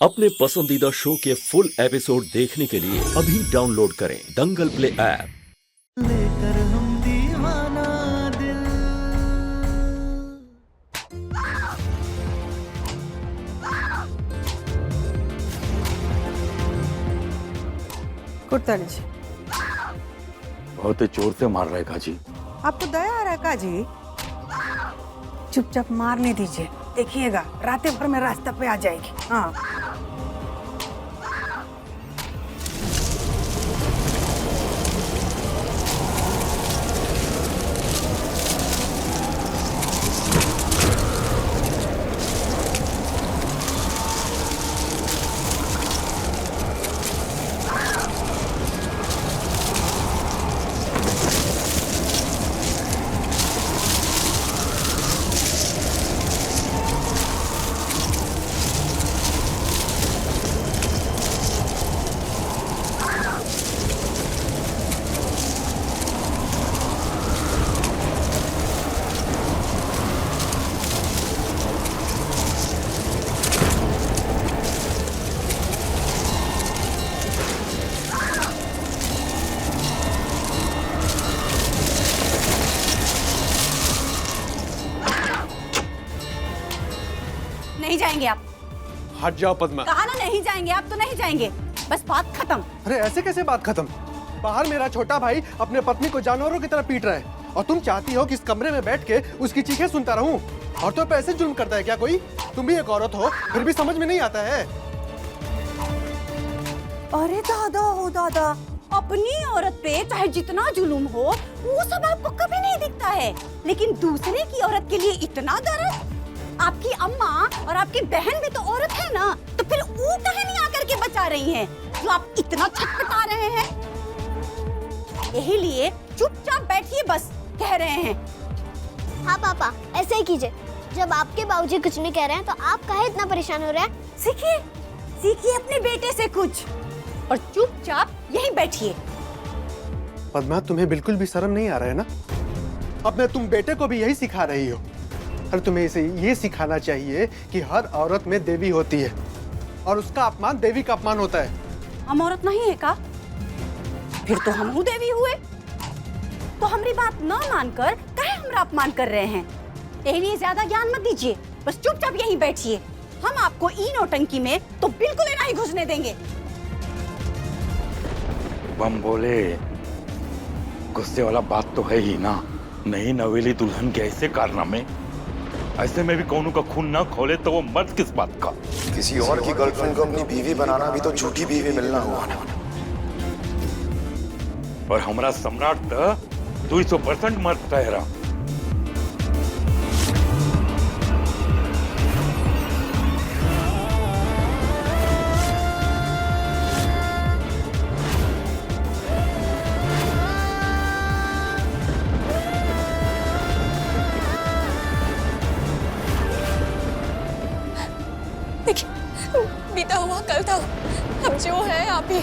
अपने पसंदीदा शो के फुल एपिसोड देखने के लिए अभी डाउनलोड करें दंगल प्ले ऐप। लेकर हम दीवाना दिल। कुर्ता लीजिए। बहुत जोर से मार रहा है काजी। आपको दया आ रहा है काजी? चुपचाप मारने दीजिए, देखिएगा रात भर में रास्ते पे आ जाएगी। हाँ नहीं जाएंगे आप। हट जाओ पद्मा। कहा ना नहीं जाएंगे आप, तो नहीं जाएंगे, बस बात खत्म। अरे ऐसे कैसे बात खत्म? बाहर मेरा छोटा भाई अपने पत्नी को जानवरों की तरह पीट रहा है और तुम चाहती हो कि इस कमरे में बैठ के उसकी चीखें सुनता रहूं? और तो पैसे जुल्म करता है क्या कोई? तुम भी एक औरत हो, फिर भी समझ में नहीं आता है। अरे दादा हो दादा, अपनी औरत पे चाहे जितना जुल्म हो वो सब आपको कभी नहीं दिखता है, लेकिन दूसरे की औरत के लिए इतना दर्द। आपकी अम्मा और आपकी बहन भी तो औरत है ना, तो फिर वो कहे नहीं आकर के बचा रही हैं, जो आप इतना छटपटा रहे हैं। यही लिए चुपचाप बैठिए, बस कह रहे हैं। हाँ पापा, ऐसे ही कीजिए। जब आपके बाबूजी कुछ नहीं कह रहे हैं तो आप काहे इतना परेशान हो रहे हैं? सीखिए सीखिए अपने बेटे से कुछ, और चुपचाप यहीं बैठिए। पद्मा, तुम्हें बिल्कुल भी शर्म नहीं आ रहा है ना? अब मैं तुम बेटे को भी यही सिखा रही हो। अरे तुम्हें इसे ये सिखाना चाहिए कि हर औरत में देवी होती है और उसका अपमान देवी का अपमान होता है। हम औरत नहीं है का? फिर तो हम देवी हुए। तो हमारी बात न मानकर काहे हमरा अपमान कर रहे हैं? यही लिए ज्यादा ज्ञान मत दीजिए, बस चुपचाप यहीं बैठिए। हम आपको ई नौटंकी में तो बिल्कुल नहीं घुसने देंगे। बम बोले, गुस्से वाला बात तो है ही ना। नहीं नवेली दुल्हन के ऐसे कारनामे, ऐसे में भी कौनों का खून ना खोले तो वो मर्द किस बात का? किसी और की गर्लफ्रेंड को अपनी बीवी बनाना भी तो झूठी बीवी मिलना हुआ ना। और हमारा सम्राट तो 200% मर्द ठहरा। बीता हुआ कल था, अब जो है आप ही।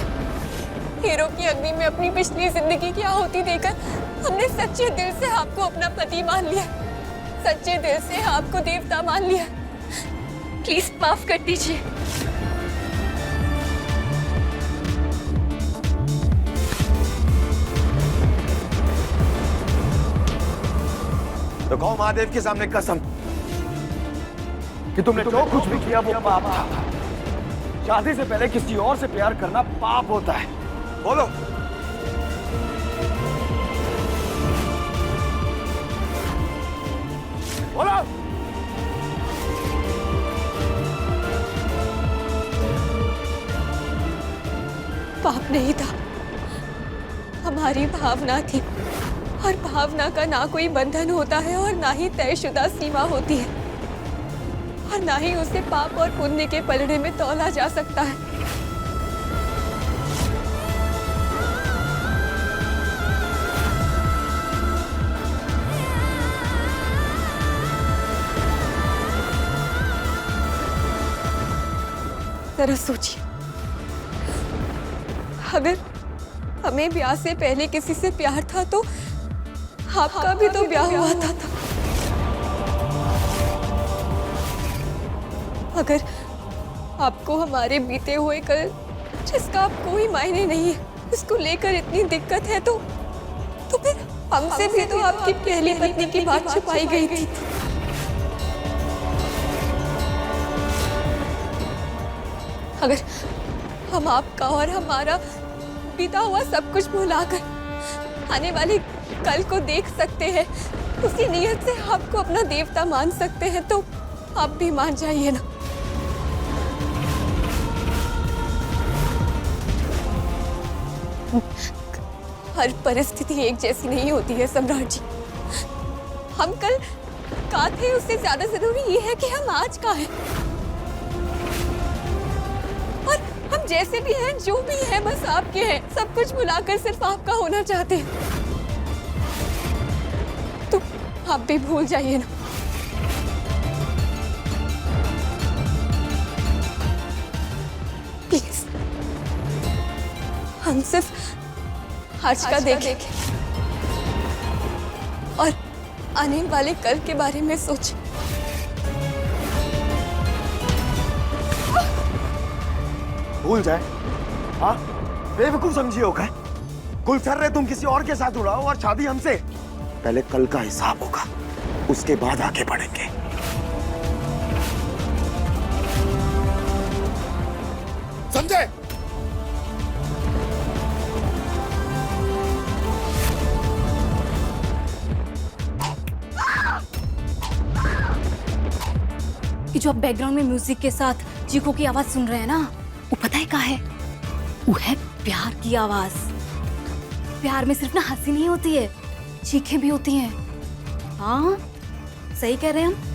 हीरो की अग्नि में अपनी पिछली जिंदगी की आहुति देकर हमने सच्चे दिल से आपको अपना पति मान लिया, सच्चे दिल से आपको देवता मान लिया। प्लीज माफ कर दीजिए। तो कहो महादेव के सामने कसम कि तुमने जो कुछ भी किया वो पाप था। शादी से पहले किसी और से प्यार करना पाप होता है। बोलो। बोलो। पाप नहीं था, हमारी भावना थी, और भावना का ना कोई बंधन होता है और ना ही तयशुदा सीमा होती है, और ना ही उसे पाप और पुण्य के पलड़े में तौला जा सकता है। जरा सोचिए, अगर हमें ब्याह से पहले किसी से प्यार था तो आपका भी तो ब्याह हुआ था। आपको हमारे बीते हुए कल जिसका आप कोई मायने नहीं है उसको लेकर इतनी दिक्कत है तो फिर हमसे भी तो आपकी पहली पत्नी की बात छुपाई गई थी। अगर हम आपका और हमारा बीता हुआ सब कुछ भुलाकर आने वाले कल को देख सकते हैं, उसी नीयत से आपको अपना देवता मान सकते हैं तो आप भी मान जाइए ना। हर परिस्थिति एक जैसी नहीं होती है सम्राट जी। हम कल का थे उससे ज्यादा जरूरी ये है कि हम आज का है, और हम जैसे भी हैं जो भी हैं बस आपके हैं। सब कुछ भुलाकर सिर्फ आपका होना चाहते हैं, तो आप भी भूल जाइए ना। प्लीज हम सिर्फ आज का देखें और आने वाले कल के बारे में सोचें। भूल जाए? हाँ, बेवकूफ समझिए होगा। गुलशन रे तुम किसी और के साथ उड़ाओ और शादी हमसे। पहले कल का हिसाब होगा, उसके बाद आगे बढ़ेंगे। समझे? कि जो आप बैकग्राउंड में म्यूजिक के साथ चीखों की आवाज सुन रहे हैं ना, वो पता है क्या है? वो है प्यार की आवाज। प्यार में सिर्फ ना हंसी नहीं होती है, चीखें भी होती हैं। हाँ, सही कह रहे हैं हम।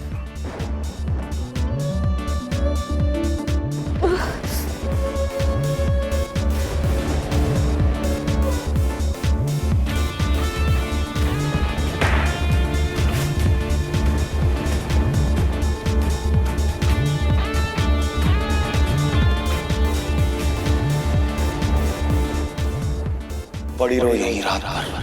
पड़ी रहो यही रात भर।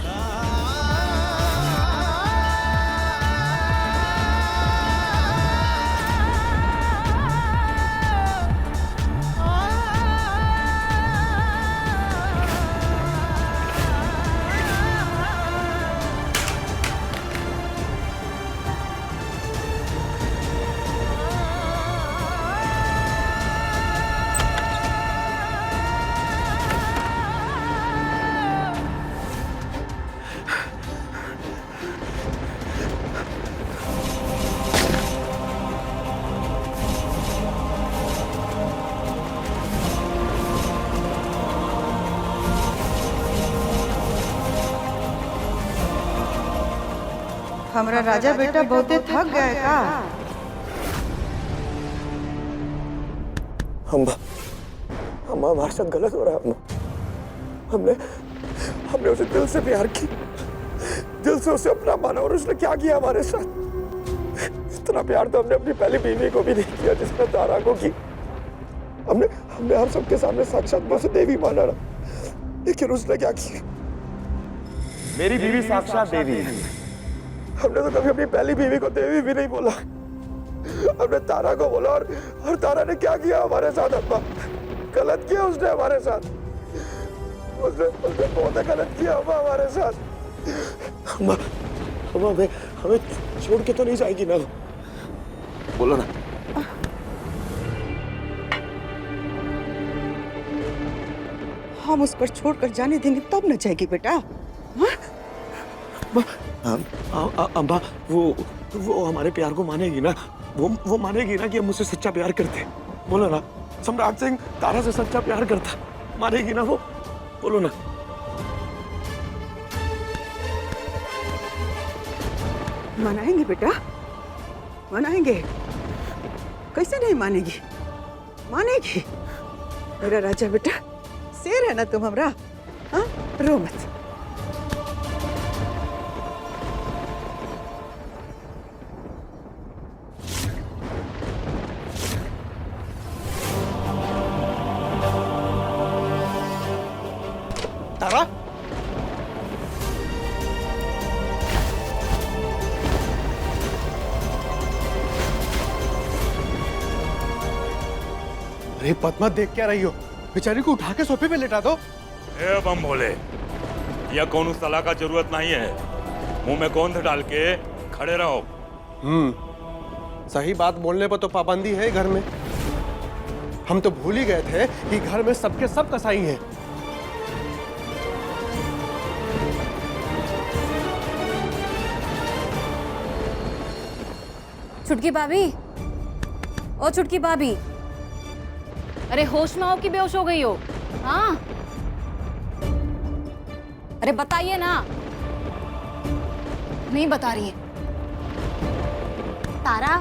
हमारा राजा बेटा बहुते थक गए का? हमारे साथ गलत हो रहा है। हमने उसे दिल से प्यार की, दिल से उसे अपना माना, और उसने क्या किया हमारे साथ? इतना प्यार तो हमने अपनी पहली बीवी को भी नहीं किया जिसने तारा को की। हमने हम सबके सामने साक्षात उसे देवी माना ना, लेकिन उसने क्या किया? मेरी बीवी साक्षात देवी है। हमने तो कभी अपनी पहली बीवी को देवी भी नहीं बोला। हमने तारा को बोला, और तारा ने क्या किया हमारे साथ? अब्बा, गलत किया उसने हमारे साथ। उसने बहुत गलत किया अब्बा हमारे साथ। हमें छोड़ के तो नहीं जाएगी ना? बोलो ना। हम उस पर छोड़कर जाने देंगे तब न जाएगी बेटा। अम्बा, वो हमारे प्यार को मानेगी ना? वो मानेगी ना कि हम मुझसे सच्चा प्यार करते? बोलो ना। सम्राट सिंह तारा से सच्चा प्यार करता, मानेगी ना वो? बोलो ना। मनाएंगे बेटा, मनाएंगे। कैसे नहीं मानेगी? मानेगी। मेरा राजा बेटा, शेर है ना तुम हमरा। हाँ, रो मत। तारा, अरे पद्मा, देख क्या रही हो? बेचारी को उठा के सोफे पे लेटा दो। ए बम भोले, यह कौन सलाह का जरूरत नहीं है। मुंह में गोंद डाल के खड़े रहो। सही बात बोलने पर तो पाबंदी है घर में। हम तो भूल ही गए थे कि घर में सबके सब कसाई हैं। छुटकी भाभी, ओ छुटकी भाभी, अरे होश में हो कि बेहोश हो गई हो? हाँ, अरे बताइए ना। नहीं बता रही है। तारा,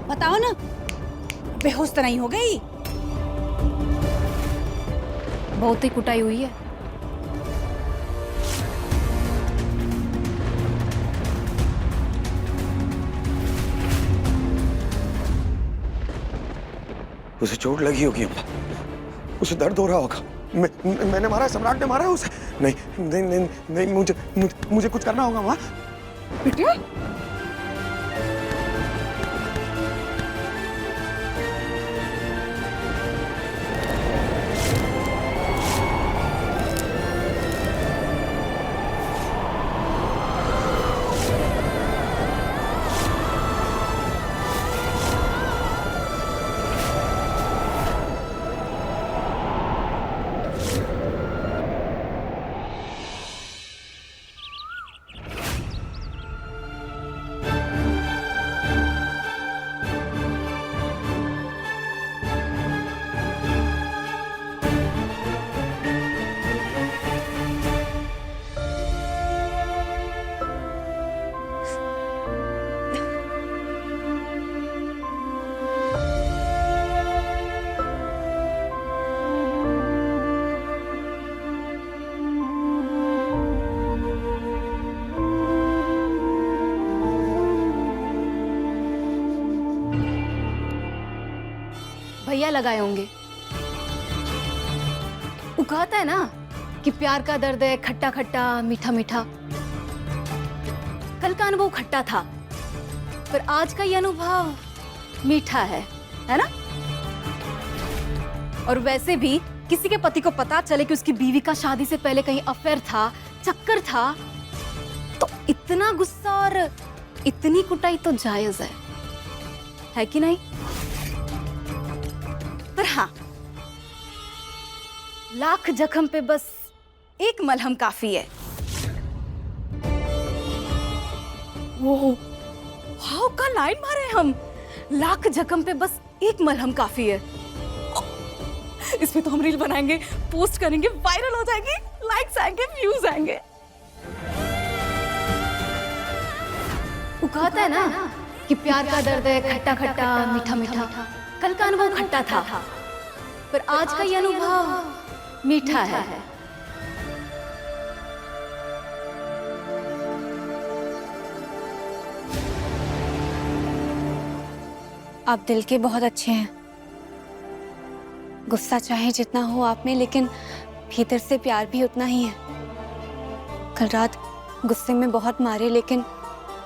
बताओ ना, बेहोश तो नहीं हो गई? बहुत ही कुटाई हुई है। उसे चोट लगी होगी अम्मा, उसे दर्द हो रहा होगा। मैंने मारा है, सम्राट ने मारा है उसे। नहीं नहीं नहीं, नहीं मुझे कुछ करना होगा अम्मा। बेटा, भैया लगाए होंगे। वो कहता है ना कि प्यार का दर्द है खट्टा खट्टा मीठा मीठा। कल का अनुभव खट्टा था, पर आज का ये अनुभव मीठा है ना? और वैसे भी किसी के पति को पता चले कि उसकी बीवी का शादी से पहले कहीं अफेयर था, चक्कर था, तो इतना गुस्सा और इतनी कुटाई तो जायज है कि नहीं? पर हाँ, लाख जख्म पे बस एक मलहम काफी है। वो हाउ का लाइन मारे हम, लाख जख्म पे बस एक मलहम काफी है। इस पे तो हम रील बनाएंगे, पोस्ट करेंगे, वायरल हो जाएगी, लाइक्स आएंगे, व्यूज आएंगे। वो कहता है ना कि प्यार का दर्द है खट्टा खट्टा मीठा मीठा। कल का अनुभव खट्टा था, पर आज का ये अनुभव मीठा है। आप दिल के बहुत अच्छे हैं। गुस्सा चाहे जितना हो आप में, लेकिन भीतर से प्यार भी उतना ही है। कल रात गुस्से में बहुत मारे, लेकिन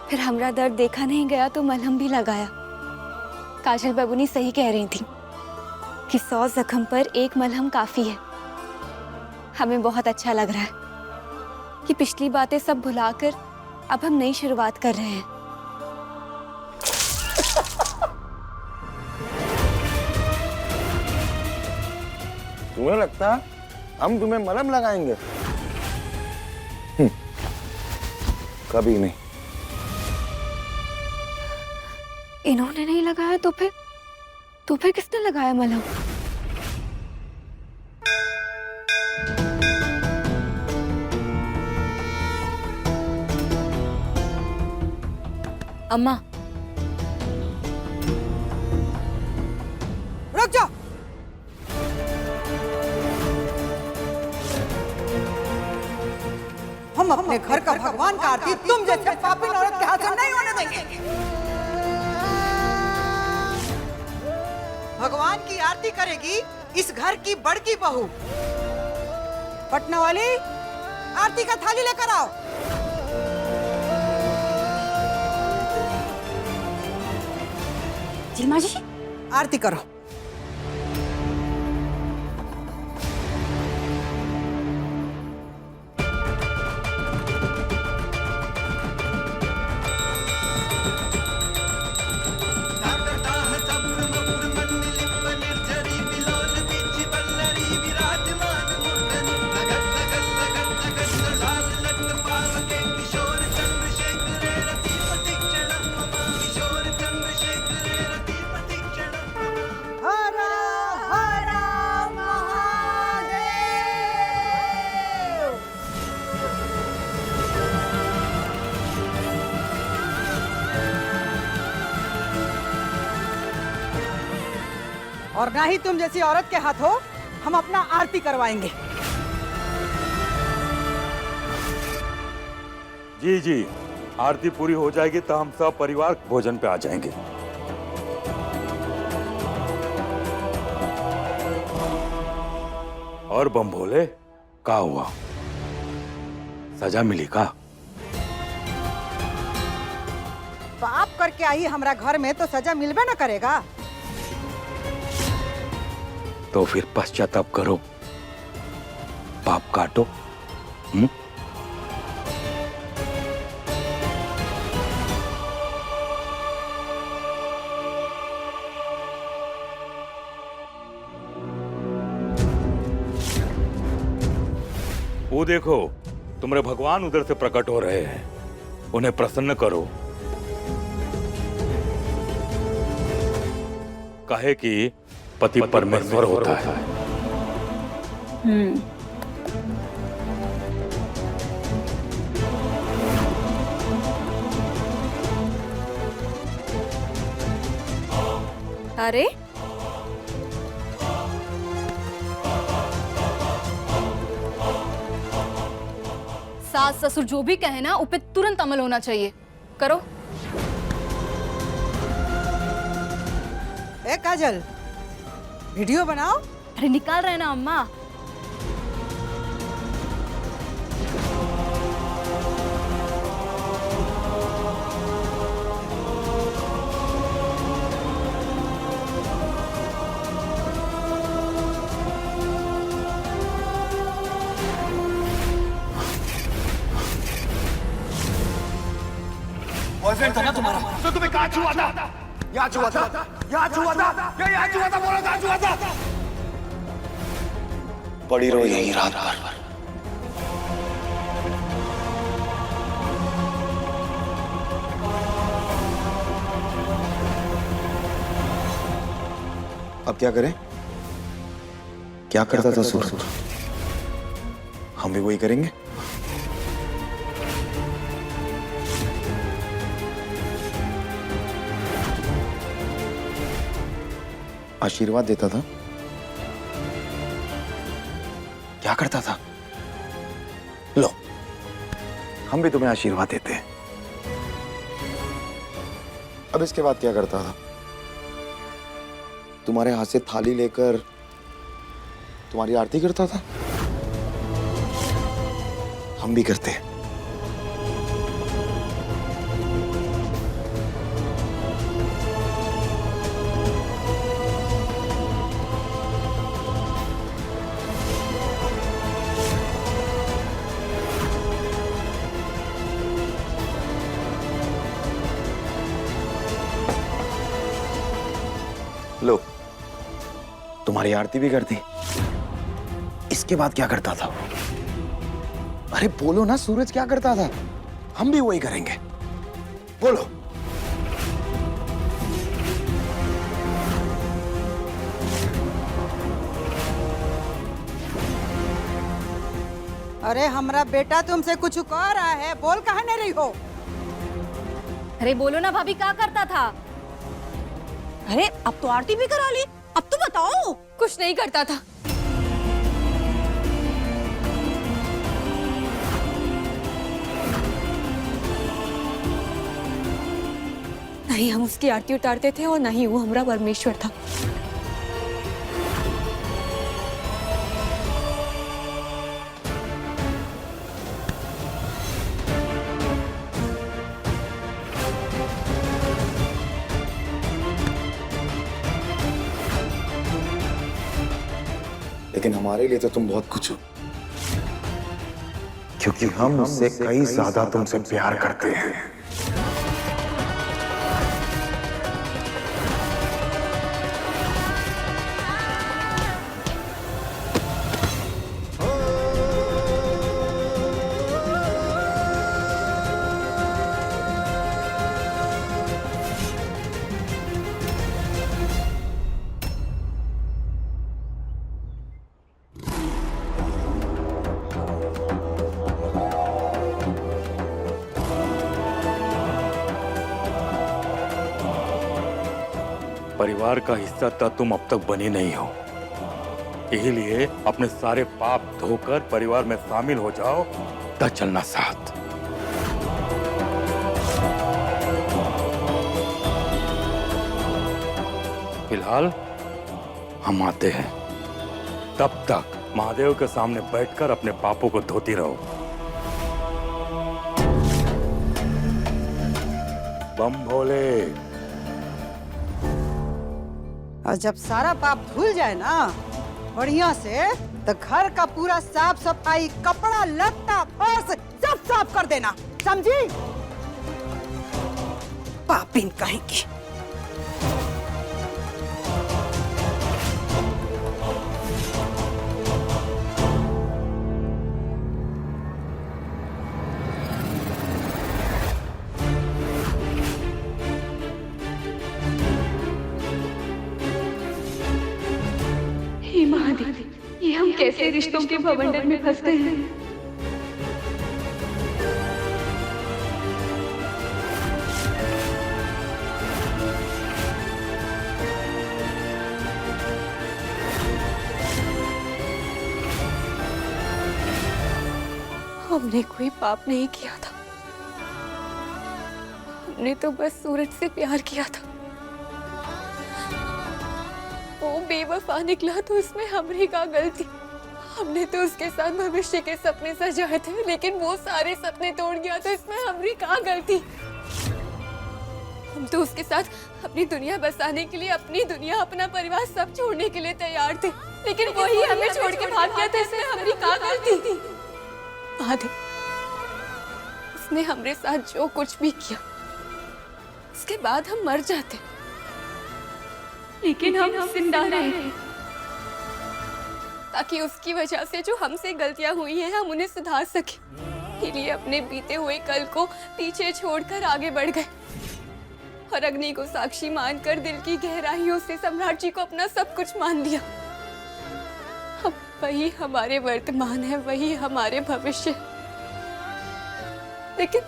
फिर हमारा दर्द देखा नहीं गया तो मलहम भी लगाया। काजल बाबूनी सही कह रही थी कि 100 जख्म पर एक मलहम काफी है। हमें बहुत अच्छा लग रहा है कि पिछली बातें सब भुलाकर अब हम नई शुरुआत कर रहे हैं। तुम्हें लगता है हम तुम्हें मलहम लगाएंगे? कभी नहीं। इन्होंने नहीं लगाया तो फिर किसने लगाया मलहम? अम्मा, रुक जाओ। हम अपने घर का भगवान का आरती तुम जैसे पापी औरत के हाथ से नहीं होने देंगे। भगवान की आरती करेगी इस घर की बड़की बहू। पटना वाली, आरती का थाली लेकर आओ। जी माँ जी। आरती करो। और ना ही तुम जैसी औरत के हाथों हम अपना आरती करवाएंगे। जी जी, आरती पूरी हो जाएगी तो हम सब परिवार भोजन पे आ जाएंगे। और बम भोले, क्या हुआ? सजा मिली का? पाप करके आई हमरा घर में तो सजा मिलबे न करेगा। तो फिर पश्चाताप करो, पाप काटो। वो देखो, तुम्हारे भगवान उधर से प्रकट हो रहे हैं, उन्हें प्रसन्न करो। कहे कि पति परमेश्वर होता है। अरे सास ससुर जो भी कहे ना, उस पे तुरंत अमल होना चाहिए। करो। ए काजल, वीडियो बनाओ। अरे निकाल रहे ना अम्मा। बॉयफ्रेंड था ना तुम्हारा, तो तुम्हें कहाँ छुआ था? यहाँ छुआ था, यहाँ छुआ था, यहाँ छुआ था, बोलो कहाँ छुआ था? पड़ी रहो यही रात भर। अब क्या करें? क्या करता था सूरज? हम भी वही करेंगे। आशीर्वाद देता था। क्या करता था? लो, हम भी तुम्हें आशीर्वाद देते हैं। अब इसके बाद क्या करता था? तुम्हारे हाथ से थाली लेकर तुम्हारी आरती करता था। हम भी करते हैं। लो, तुम्हारी आरती भी करती। इसके बाद क्या करता था? अरे बोलो ना, सूरज क्या करता था? हम भी वही करेंगे। बोलो। अरे हमरा बेटा तुमसे कुछ कह रहा है, बोल कहाँ नहीं रही हो? अरे बोलो ना भाभी, क्या करता था? अरे अब तो आरती भी करा ली, अब तो बताओ। कुछ नहीं करता था। नहीं हम उसकी आरती उतारते थे और ना ही वो हमारा परमेश्वर था। लेकिन हमारे लिए तो तुम बहुत कुछ हो, क्योंकि हम उससे कई ज्यादा तुमसे प्यार करते हैं। परिवार का हिस्सा तक तुम अब तक बनी नहीं हो। यही लिए अपने सारे पाप धोकर परिवार में शामिल हो जाओ, तब चलना साथ। फिलहाल हम आते हैं, तब तक महादेव के सामने बैठकर अपने पापों को धोती रहो। बम भोले। और जब सारा पाप धुल जाए ना बढ़िया से, तो घर का पूरा साफ सफाई, कपड़ा लत्ता फर्श सब साफ कर देना, समझी? पापिन कहेंगी। हे महादेव, ये हम कैसे रिश्तों के भवंडर में फंस गए हैं? हमने कोई पाप नहीं किया था, हमने तो बस सूरज से प्यार किया था। वो बेवफा निकला तो इसमें हमारी क्या गलती? हमने तो उसके साथ भविष्य के सपने सजाए थे, लेकिन वो सारे सपने तोड़ गया तो इसमें हमारी क्या गलती? हम तो उसके साथ अपनी दुनिया बसाने के लिए, अपनी दुनिया, अपना परिवार सब छोड़ने के लिए तैयार थे, लेकिन वही हमें छोड़ के भाग गया, तो इसमें हमारी क्या गलती? महादेव, उसने हमारे साथ जो कुछ भी किया, उसके बाद हम मर जाते, लेकिन हम जिंदा रहे, ताकि उसकी वजह से जो हमसे गलतियां हुई हैं हम उन्हें सुधार सके। इसलिए अपने बीते हुए कल को पीछे छोड़कर आगे बढ़ गए और अग्नि को साक्षी मानकर दिल की गहराइयों से सम्राट जी को अपना सब कुछ मान लिया। अब वही हमारे वर्तमान है, वही हमारे भविष्य। लेकिन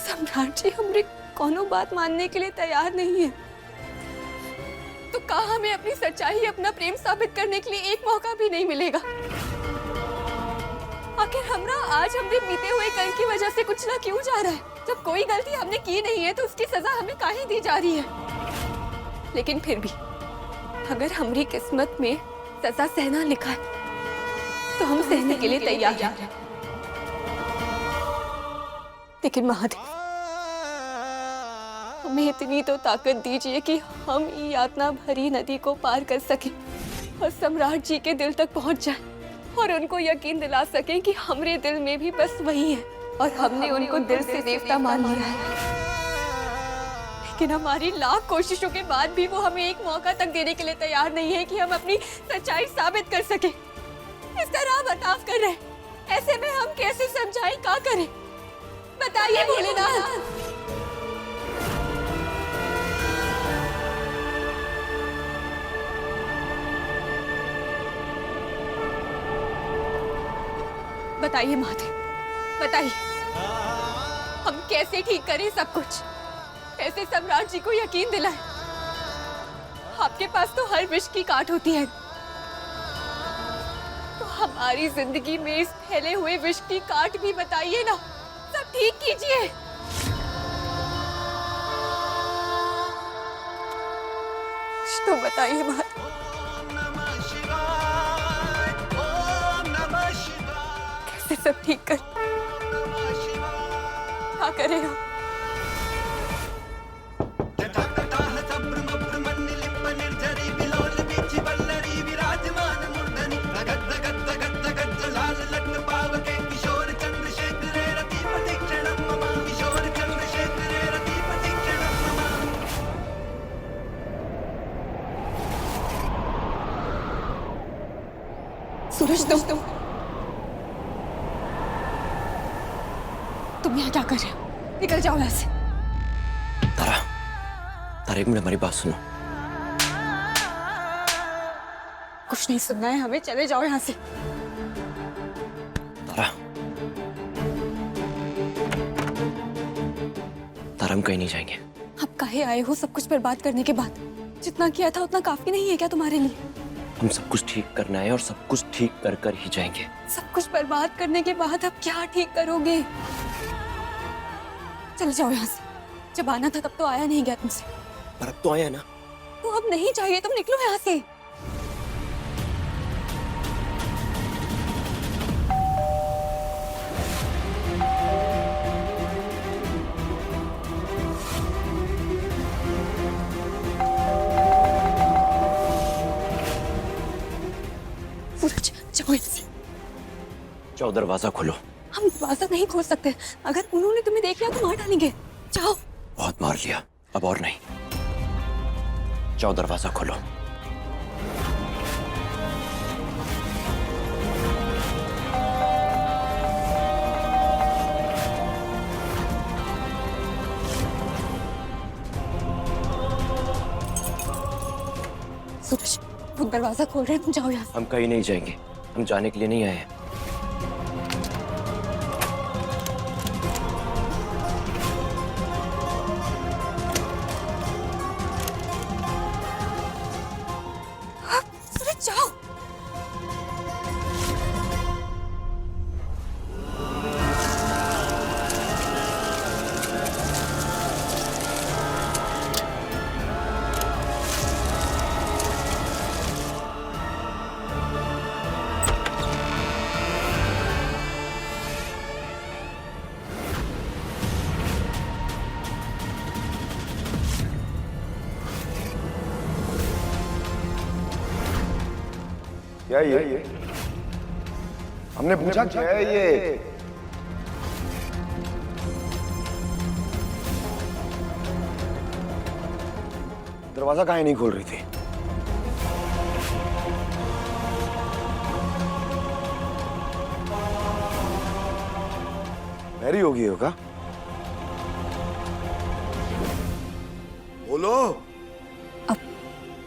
सम्राट जी हमारी कोनो बात मानने के लिए तैयार नहीं है, तो कहा हमें अपनी सच्चाई, अपना प्रेम साबित करने के लिए एक मौका भी नहीं मिलेगा। आखिर हमरा आज हमने बीते हुए कल की वजह से कुछ ना क्यों जा रहा है? जब कोई गलती हमने की नहीं है तो उसकी सजा हमें काहे दी जा रही है? लेकिन फिर भी अगर हमारी किस्मत में सजा सहना लिखा है तो हम सहने के लिए तैयार हैं। लेकिन महादेव, हमें इतनी तो ताकत दीजिए कि हम ये यातना भरी नदी को पार कर सकें और सम्राट जी के दिल तक पहुंच जाएं और उनको यकीन दिला सकें कि हमारे दिल में भी बस वही है और हमने उनको दिल से देवता मान लिया है। लेकिन हमारी लाख कोशिशों के बाद भी वो हमें एक मौका तक देने के लिए तैयार नहीं है कि हम अपनी सच्चाई साबित कर सकें। इस तरह बर्ताव कर रहे, ऐसे में हम कैसे समझाएं, क्या करें? बताइए भोलेनाथ। बताइए महादेव, बताइए हम कैसे ठीक करें सब कुछ, कैसे सम्राट जी को यकीन दिलाएं? आपके पास तो हर विष की काट होती है, तो हमारी जिंदगी में इस फैले हुए विष की काट भी बताइए ना, सब ठीक कीजिए। कुछ तो बताइए महादेव। सब ठीक कर, क्या करेगा? सूरज, तुम यहाँ क्या कर रहे हो? निकल जाओ यहाँ से। तारा, तारा एक मिनट हमारी बात सुनो। कुछ नहीं सुनना है हमें, चले जाओ यहाँ से। तारा, तारा हम कहीं नहीं जाएंगे, आप काहे आए हो सब कुछ बर्बाद करने के बाद? जितना किया था उतना काफी नहीं है क्या तुम्हारे लिए? हम सब कुछ ठीक करना है और सब कुछ ठीक कर कर ही जाएंगे। सब कुछ बर्बाद करने के बाद अब क्या ठीक करोगे? चले जाओ यहाँ से। जब आना था तब तो आया नहीं गया तुमसे। पर अब तो आया ना। तो अब नहीं चाहिए, तुम निकलो यहाँ से। सूरज जाओ यहाँ से। जाओ दरवाजा खोलो। हम दरवाजा नहीं खोल सकते। अगर उन्होंने तुम्हें देख लिया तो मार डालेंगे। जाओ। बहुत मार लिया, अब और नहीं। जाओ दरवाजा खोलो। सूरज वो दरवाजा खोल रहे हैं, तुम जाओ यहाँ से। हम कहीं नहीं जाएंगे, हम जाने के लिए नहीं आए हैं। सूरज जाओ। क्या ये हमने पूछा क्या है ये? दरवाजा काहे नहीं खोल रही थी? मैरी होगी होगा। बोलो।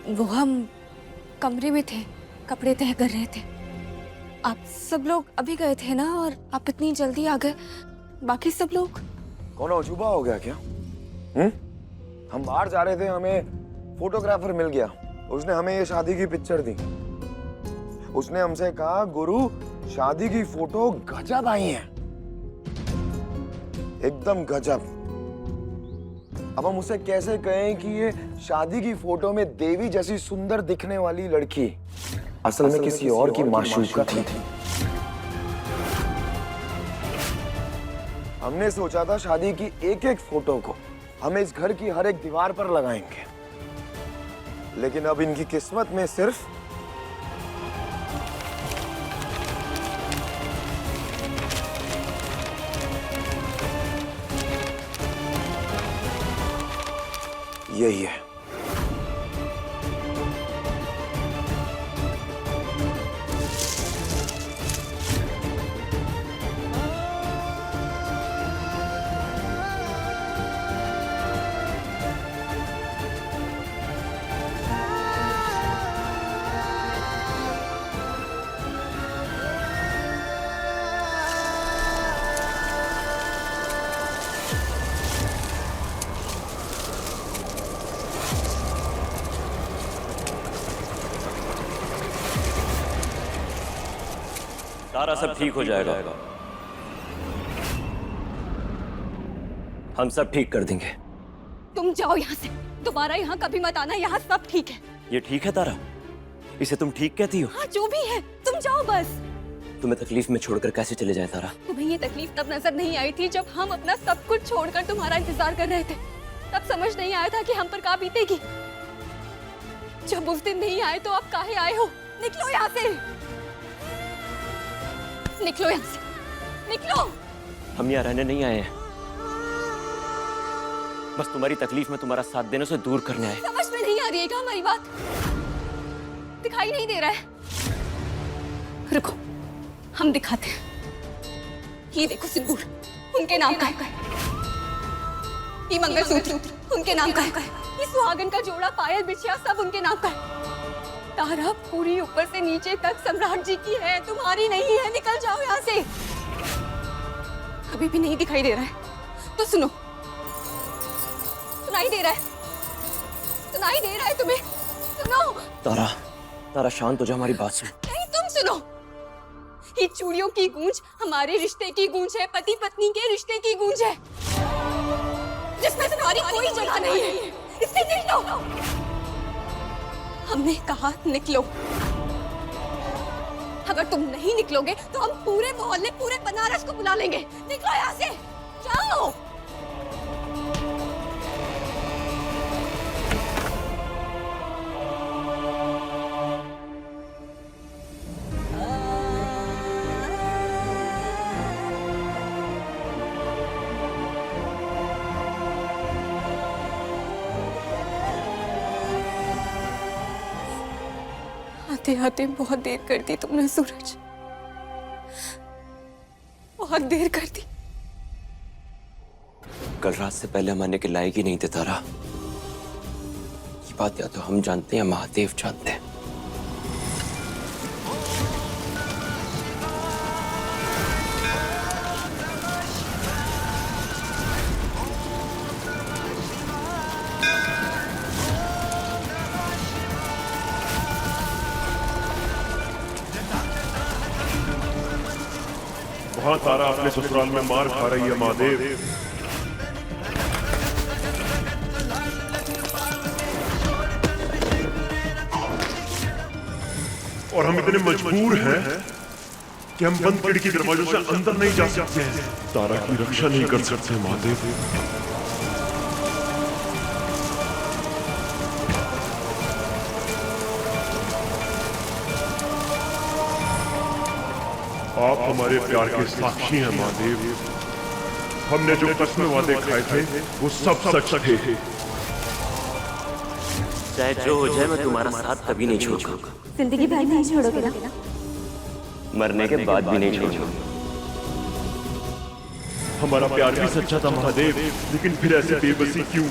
वो हम कमरे में थे, कपड़े तय कर रहे थे। आप सब लोग अभी गए थे ना, और आप इतनी जल्दी आ गए। बाकी सब लोग? कौन अजूबा हो गया क्या? हम बाहर जा रहे थे, हमें फोटोग्राफर मिल गया। उसने हमें ये शादी की पिक्चर दी। उसने हमसे कहा गुरु शादी की फोटो गजब आई है, एकदम गजब। अब हम उसे कैसे कहें कि ये शादी की फोटो में देवी जैसी सुंदर दिखने वाली लड़की असल में किसी और की माशूका थी। हमने सोचा था शादी की एक एक फोटो को हम इस घर की हर एक दीवार पर लगाएंगे, लेकिन अब इनकी किस्मत में सिर्फ यही है। सारा सब ठीक हो जाएगा। हम सब ठीक कर देंगे। तुम जाओ यहाँ से, दोबारा यहाँ कभी मत आना। यहाँ सब ठीक है। ये ठीक है तारा? इसे तुम ठीक कहती हो? हाँ जो भी है, तुम जाओ बस। तुम्हें तकलीफ में छोड़कर कैसे चले जाए तारा? तुम्हें ये तकलीफ तब नजर नहीं आई थी जब हम अपना सब कुछ छोड़कर तुम्हारा इंतजार कर रहे थे। तब समझ नहीं आया था कि हम पर क्या बीतेगी। जब उस दिन नहीं आए तो आप काहे आए हो? निकलो यहाँ से, निकलो यहाँ से, निकलो। हम यहाँ रहने नहीं आए हैं, बस तुम्हारी तकलीफ में तुम्हारा साथ देने से दूर करने आए। समझ में नहीं आ रही है क्या हमारी बात? दिखाई नहीं दे रहा है? रुको, हम दिखाते हैं। ये देखो सिंदूर उनके नाम का है। ये मंगलसूत्र उनके नाम का है। ये सुहागन का जोड़ा, पायल, बिछिया सब उनके नाम का है। तारा पूरी ऊपर से नीचे तक सम्राट जी की है, तुम्हारी नहीं है। निकल जाओ यहाँ से। अभी भी नहीं दिखाई दे रहा है तो सुनो, सुनाई दे रहा है? सुनाई दे रहा है तुम्हें? सुनो। तारा, तारा शांत हो जा, हमारी बात सुन। नहीं, तुम सुनो। ये चूड़ियों की गूंज हमारे रिश्ते की गूंज है, पति पत्नी के रिश्ते की गूंज है, जिसमें तुम्हारी कोई जगह नहीं है। इससे निकलो। हमने कहा निकलो। अगर तुम नहीं निकलोगे तो हम पूरे मोहल्ले, पूरे बनारस को बुला लेंगे। निकलो यहाँ से, जाओ। आते आते बहुत देर कर दी तुमने सूरज, बहुत देर कर दी। कल रात से पहले हम आने के लायक ही नहीं थे तारा। ये बात या तो हम जानते हैं या महादेव जानते हैं। वहां तारा अपने ससुराल में मार खा रही है महादेव। और हम इतने मजबूर हैं कि हम बंद खिड़की दरवाजों से अंदर नहीं जा सकते हैं। तारा की रक्षा नहीं कर सकते महादेव। आप हमारे प्यार के साक्षी हैं महादेव। हमने जो कसमें वादे खाए थे वो सब सच थे। चाहे जो हो जाए मैं तुम्हारा साथ कभी नहीं छोड़ूंगा। जिंदगी भर नहीं छोड़ोगे ना? मरने के बाद भी नहीं छोड़ूंगा। हमारा प्यार भी सच्चा था महादेव, लेकिन फिर ऐसे बेबसी क्यों?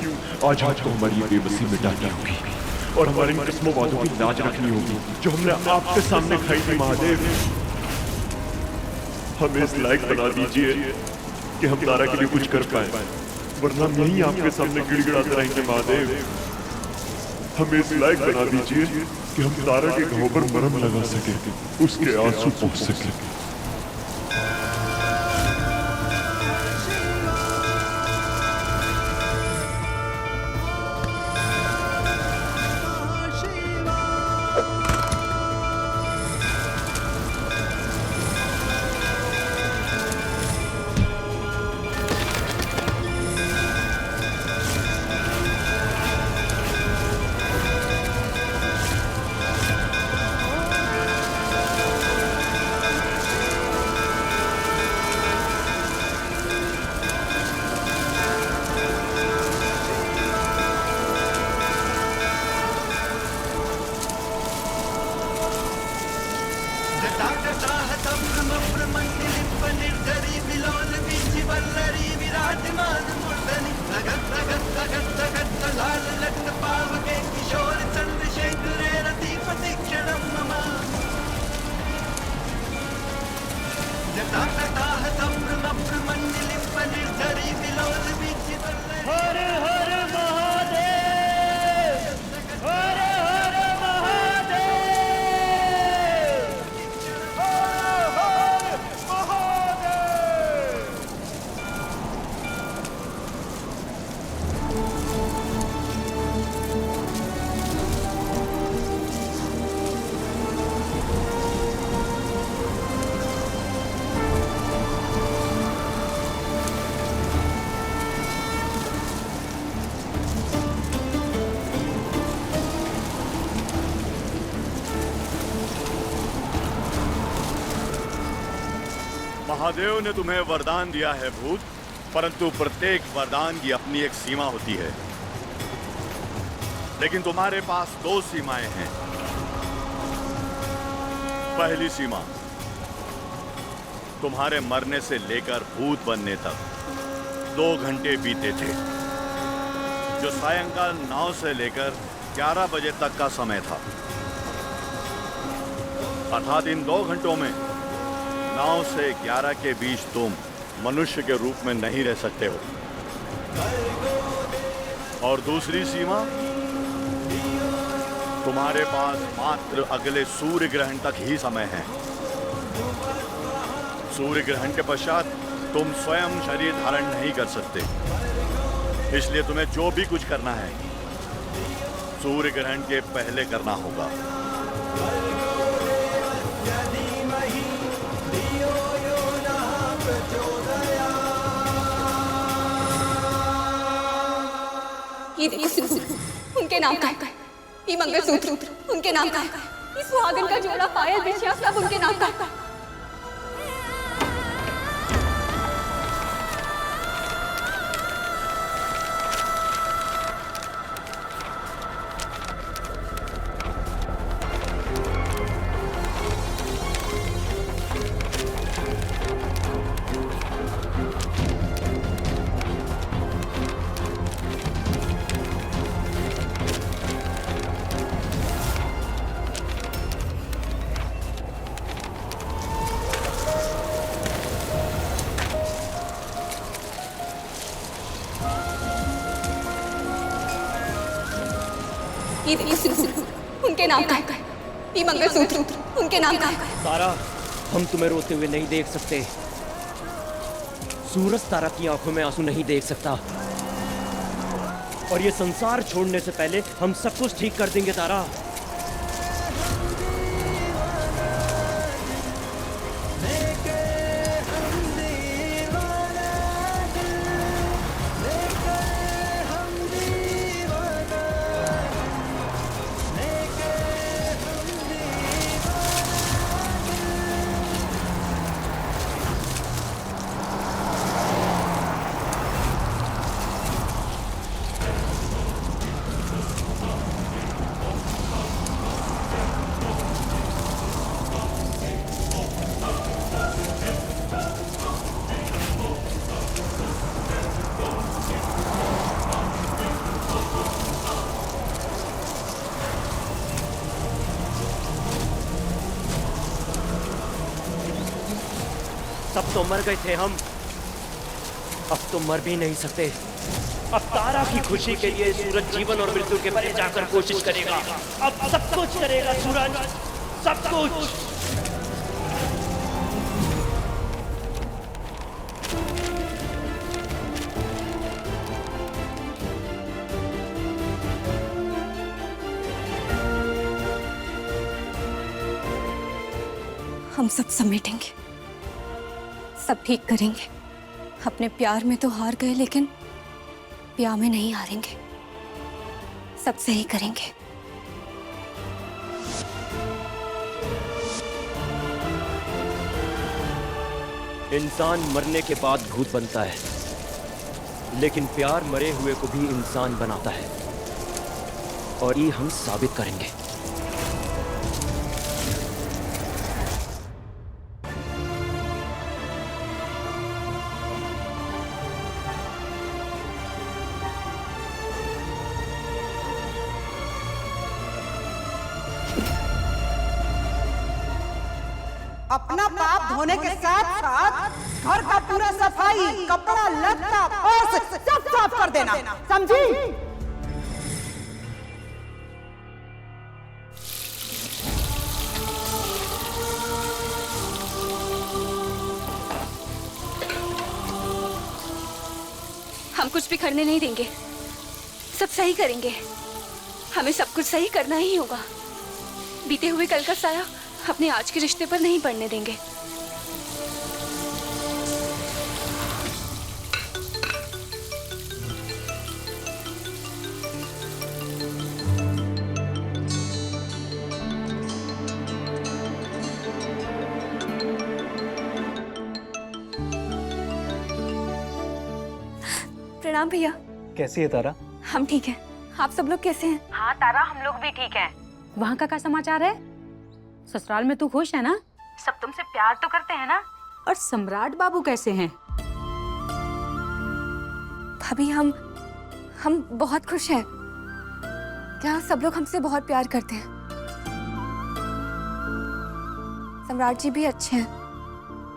आज आपको हमारी ये बेबसी मिटानी होगी और हमारी इन किस्मों वादों की लाज रखनी होगी जो हमने आपके सामने खाई थी महादेव। हमें इस लायक बना दीजिए कि हम तारा के लिए कुछ कर पाए, वरना हम यहीं आपके सामने गिड़गिड़ाते रहेंगे महादेव। हमें इस लायक बना दीजिए कि हम तारा के घावों पर मरहम लगा सके, उसके आंसू पोंछ सके। महादेव ने तुम्हें वरदान दिया है भूत, परंतु प्रत्येक वरदान की अपनी एक सीमा होती है। लेकिन तुम्हारे पास दो सीमाएं हैं। पहली सीमा, तुम्हारे मरने से लेकर भूत बनने तक 2 घंटे बीते थे, जो सायंकाल 9 से लेकर 11 बजे तक का समय था। अर्थात इन 2 घंटों में 9 से 11 के बीच तुम मनुष्य के रूप में नहीं रह सकते हो। और दूसरी सीमा, तुम्हारे पास मात्र अगले सूर्य ग्रहण तक ही समय है। सूर्य ग्रहण के पश्चात तुम स्वयं शरीर धारण नहीं कर सकते, इसलिए तुम्हें जो भी कुछ करना है सूर्य ग्रहण के पहले करना होगा। ये देखो, उनके नाम का है। ये मंगलसूत्र उनके नाम का है। ये सुहागन का जोड़ा, पायल, बिछिया सब उनके नाम का है। ये देखो, उनके नाम का है। ये मंगलसूत्र उनके नाम का है। तारा, हम तुम्हें रोते हुए नहीं देख सकते। सूरज तारा की आंखों में आंसू नहीं देख सकता, और ये संसार छोड़ने से पहले हम सब कुछ ठीक कर देंगे तारा। सब तो मर गए थे हम, अब तो मर भी नहीं सकते। अब तारा की खुशी के लिए सूरज जीवन और मृत्यु के परे जाकर कोशिश करेगा। अब सब कुछ करेगा सूरज, सब कुछ। हम सब समेटेंगे, सब ठीक करेंगे। अपने प्यार में तो हार गए, लेकिन प्यार में नहीं हारेंगे। सब सही करेंगे। इंसान मरने के बाद भूत बनता है, लेकिन प्यार मरे हुए को भी इंसान बनाता है, और ये हम साबित करेंगे। अपना पाप धोने के साथ साथ घर का पूरा सफाई, कपड़ा लत्ता, फर्श सब साफ कर देना, समझी? हम कुछ भी करने नहीं देंगे, सब सही करेंगे। हमें सब कुछ सही करना ही होगा। बीते हुए कल का साया अपने आज के रिश्ते पर नहीं पड़ने देंगे। प्रणाम भैया। कैसी है तारा? हम ठीक हैं। आप सब लोग कैसे हैं? हाँ तारा, हम लोग भी ठीक हैं। वहाँ का क्या समाचार है? ससुराल में तू खुश है ना? सब तुमसे प्यार तो करते हैं ना? और सम्राट बाबू कैसे हैं? भाभी, हम बहुत खुश हैं। क्या सब लोग हमसे बहुत प्यार करते हैं। सम्राट जी भी अच्छे हैं,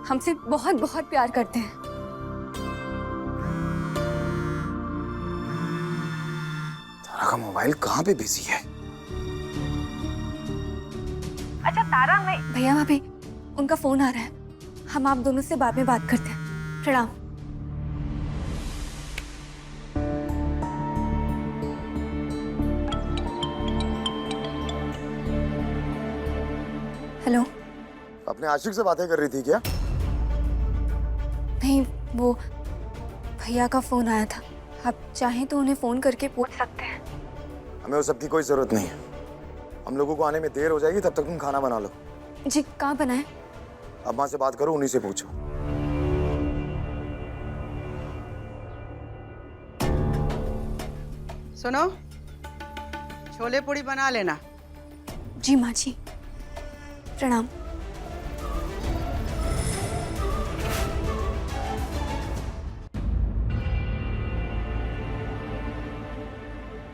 हमसे बहुत बहुत प्यार करते हैं। का मोबाइल कहाँ पे बिजी है? अच्छा तारा, मैं भैया भाभी उनका फोन आ रहा है, हम आप दोनों से बाद में बात करते हैं। प्रणाम। हेलो। अपने आशिक से बातें कर रही थी क्या? नहीं, वो भैया का फोन आया था, आप चाहें तो उन्हें फोन करके पूछ सकते हैं। हमें उस सब की कोई जरूरत नहीं है, हम लोगों को आने में देर हो जाएगी, तब तक तुम खाना बना लो। जी, कहाँ बनाए? अम्मा से बात करो, उन्हीं से पूछो। सुनो, छोले पूड़ी बना लेना। जी माँ जी, प्रणाम।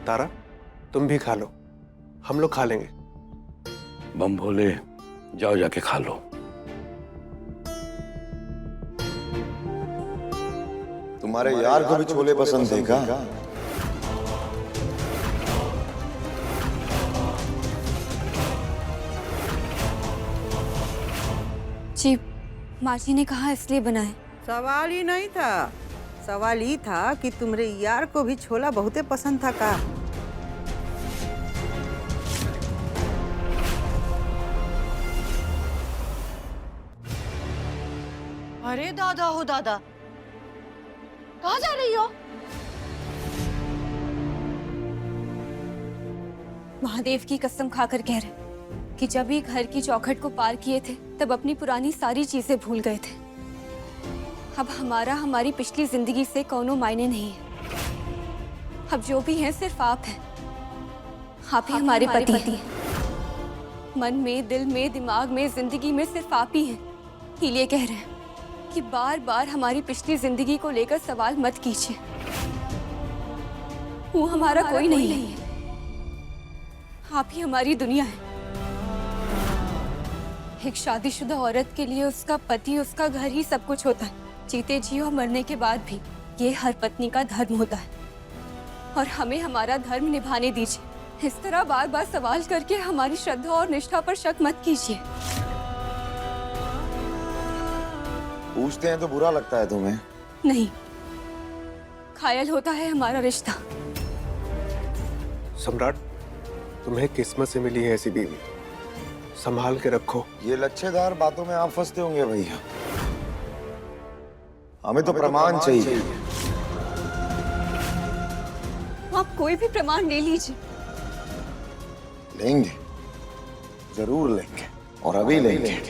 तारा, तुम भी खा लो, हम लोग खा लेंगे। बम भोले, जाओ जाके खा लो। तुम्हारे यार को भी छोले पसंद थे क्या? जी, माँ जी ने कहा इसलिए बनाए। सवाल ही नहीं था, सवाल ही था कि तुम्हारे यार को भी छोला बहुते पसंद था का? अरे दादा हो दादा, कहाँ जा रही हो? महादेव की कसम खाकर कह रहे कि जब ही घर की चौखट को पार किए थे तब अपनी पुरानी सारी चीजें भूल गए थे। अब हमारी पिछली जिंदगी से कोनो मायने नहीं है। अब जो भी है सिर्फ आप हैं। आप ही हमारे पति हैं। मन में, दिल में, दिमाग में, जिंदगी में सिर्फ आप ही हैं। इसलिए कह रहे हैं कि बार बार हमारी पिछली जिंदगी को लेकर सवाल मत कीजिए। वो हमारा कोई नहीं है। आप ही हमारी दुनिया है। एक शादीशुदा औरत के लिए उसका पति, उसका घर ही सब कुछ होता है। जीते जी और मरने के बाद भी ये हर पत्नी का धर्म होता है और हमें हमारा धर्म निभाने दीजिए। इस तरह बार बार सवाल करके हमारी श्रद्धा और निष्ठा पर शक मत कीजिए। पूछते हैं तो बुरा लगता है तुम्हें? नहीं, घायल होता है हमारा रिश्ता। सम्राट, तुम्हें किस्मत से मिली है ऐसी बीवी, संभाल के रखो। ये लच्छेदार बातों में आप फंसते होंगे भैया, हमें तो प्रमाण चाहिए। आप कोई भी प्रमाण ले लीजिए। लेंगे, जरूर लेंगे, और अभी लेंगे।